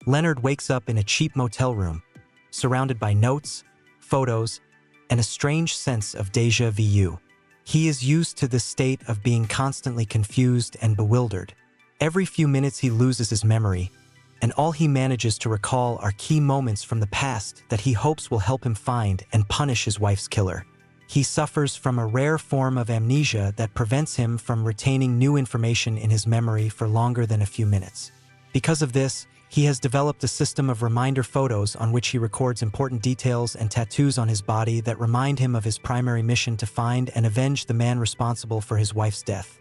Leonard wakes up in a cheap motel room, surrounded by notes, photos, and a strange sense of déjà vu. He is used to this state of being constantly confused and bewildered. Every few minutes he loses his memory, and all he manages to recall are key moments from the past that he hopes will help him find and punish his wife's killer. He suffers from a rare form of amnesia that prevents him from retaining new information in his memory for longer than a few minutes. Because of this, he has developed a system of reminder photos on which he records important details and tattoos on his body that remind him of his primary mission to find and avenge the man responsible for his wife's death.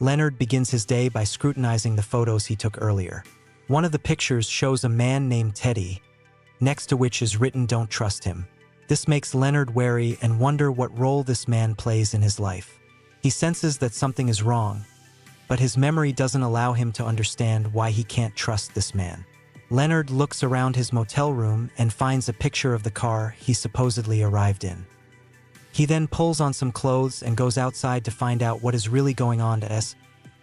Leonard begins his day by scrutinizing the photos he took earlier. One of the pictures shows a man named Teddy, next to which is written "Don't trust him." This makes Leonard wary and wonder what role this man plays in his life. He senses that something is wrong, but his memory doesn't allow him to understand why he can't trust this man. Leonard looks around his motel room and finds a picture of the car he supposedly arrived in. He then pulls on some clothes and goes outside to find out what is really going on. As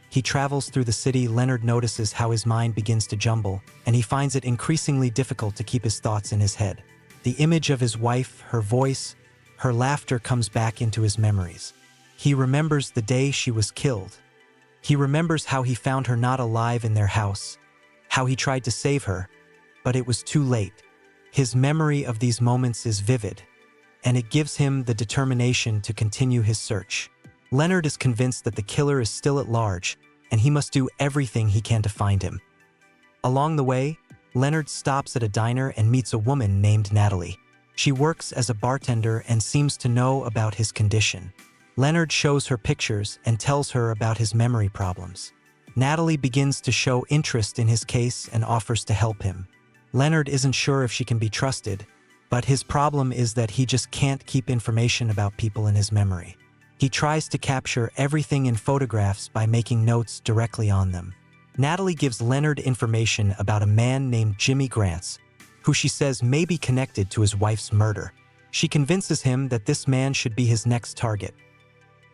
he travels through the city, Leonard notices how his mind begins to jumble, and he finds it increasingly difficult to keep his thoughts in his head. The image of his wife, her voice, her laughter comes back into his memories. He remembers the day she was killed. He remembers how he found her not alive in their house, how he tried to save her, but it was too late. His memory of these moments is vivid, and it gives him the determination to continue his search. Leonard is convinced that the killer is still at large, and he must do everything he can to find him. Along the way, Leonard stops at a diner and meets a woman named Natalie. She works as a bartender and seems to know about his condition. Leonard shows her pictures and tells her about his memory problems. Natalie begins to show interest in his case and offers to help him. Leonard isn't sure if she can be trusted, but his problem is that he just can't keep information about people in his memory. He tries to capture everything in photographs by making notes directly on them. Natalie gives Leonard information about a man named Jimmy Grants, who she says may be connected to his wife's murder. She convinces him that this man should be his next target.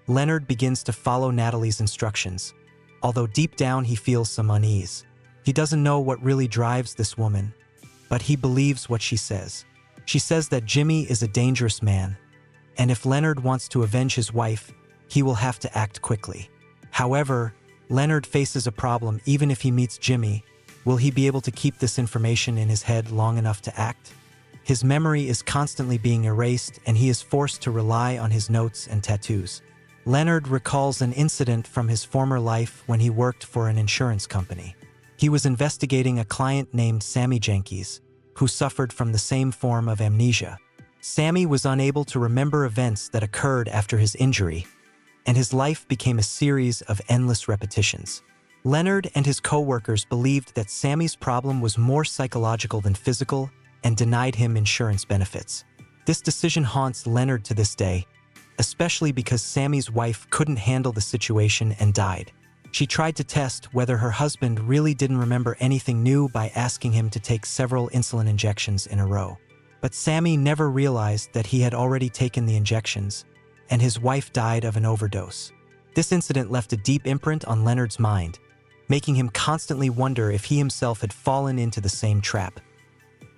Leonard begins to follow Natalie's instructions, although deep down he feels some unease. He doesn't know what really drives this woman, but he believes what she says. She says that Jimmy is a dangerous man, and if Leonard wants to avenge his wife, he will have to act quickly. However, Leonard faces a problem. Even if he meets Jimmy, will he be able to keep this information in his head long enough to act? His memory is constantly being erased, and he is forced to rely on his notes and tattoos. Leonard recalls an incident from his former life when he worked for an insurance company. He was investigating a client named Sammy Jenkins, who suffered from the same form of amnesia. Sammy was unable to remember events that occurred after his injury, and his life became a series of endless repetitions. Leonard and his co-workers believed that Sammy's problem was more psychological than physical and denied him insurance benefits. This decision haunts Leonard to this day, especially because Sammy's wife couldn't handle the situation and died. She tried to test whether her husband really didn't remember anything new by asking him to take several insulin injections in a row. But Sammy never realized that he had already taken the injections, and his wife died of an overdose. This incident left a deep imprint on Leonard's mind, making him constantly wonder if he himself had fallen into the same trap.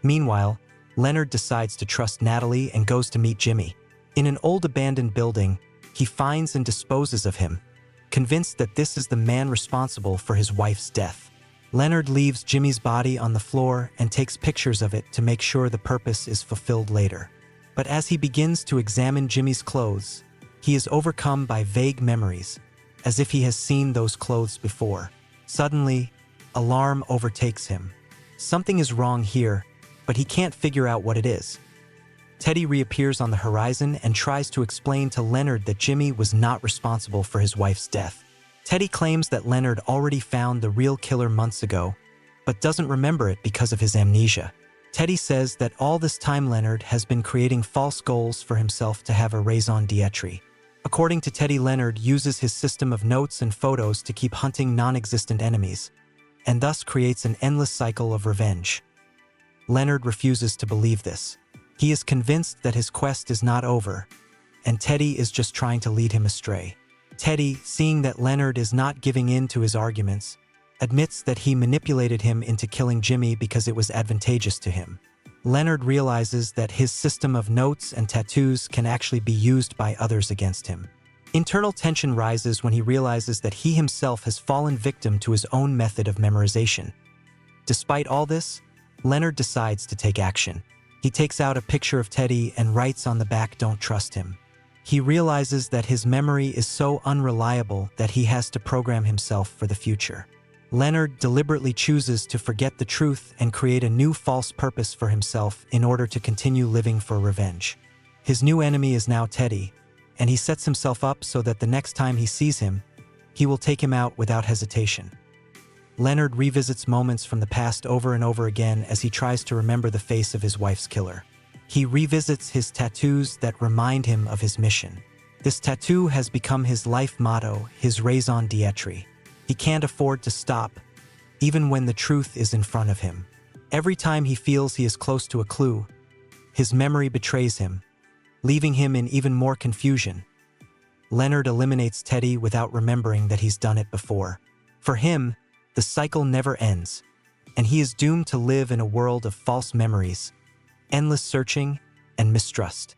Meanwhile, Leonard decides to trust Natalie and goes to meet Jimmy. In an old abandoned building, he finds and disposes of him, convinced that this is the man responsible for his wife's death. Leonard leaves Jimmy's body on the floor and takes pictures of it to make sure the purpose is fulfilled later. But as he begins to examine Jimmy's clothes, he is overcome by vague memories, as if he has seen those clothes before. Suddenly, alarm overtakes him. Something is wrong here, but he can't figure out what it is. Teddy reappears on the horizon and tries to explain to Leonard that Jimmy was not responsible for his wife's death. Teddy claims that Leonard already found the real killer months ago, but doesn't remember it because of his amnesia. Teddy says that all this time Leonard has been creating false goals for himself to have a raison d'etre. According to Teddy, Leonard uses his system of notes and photos to keep hunting non-existent enemies, and thus creates an endless cycle of revenge. Leonard refuses to believe this. He is convinced that his quest is not over, and Teddy is just trying to lead him astray. Teddy, seeing that Leonard is not giving in to his arguments, admits that he manipulated him into killing Jimmy because it was advantageous to him. Leonard realizes that his system of notes and tattoos can actually be used by others against him. Internal tension rises when he realizes that he himself has fallen victim to his own method of memorization. Despite all this, Leonard decides to take action. He takes out a picture of Teddy and writes on the back, "Don't trust him." He realizes that his memory is so unreliable that he has to program himself for the future. Leonard deliberately chooses to forget the truth and create a new false purpose for himself in order to continue living for revenge. His new enemy is now Teddy, and he sets himself up so that the next time he sees him, he will take him out without hesitation. Leonard revisits moments from the past over and over again as he tries to remember the face of his wife's killer. He revisits his tattoos that remind him of his mission. This tattoo has become his life motto, his raison d'etre. He can't afford to stop, even when the truth is in front of him. Every time he feels he is close to a clue, his memory betrays him, leaving him in even more confusion. Leonard eliminates Teddy without remembering that he's done it before. For him, the cycle never ends, and he is doomed to live in a world of false memories, endless searching, and mistrust.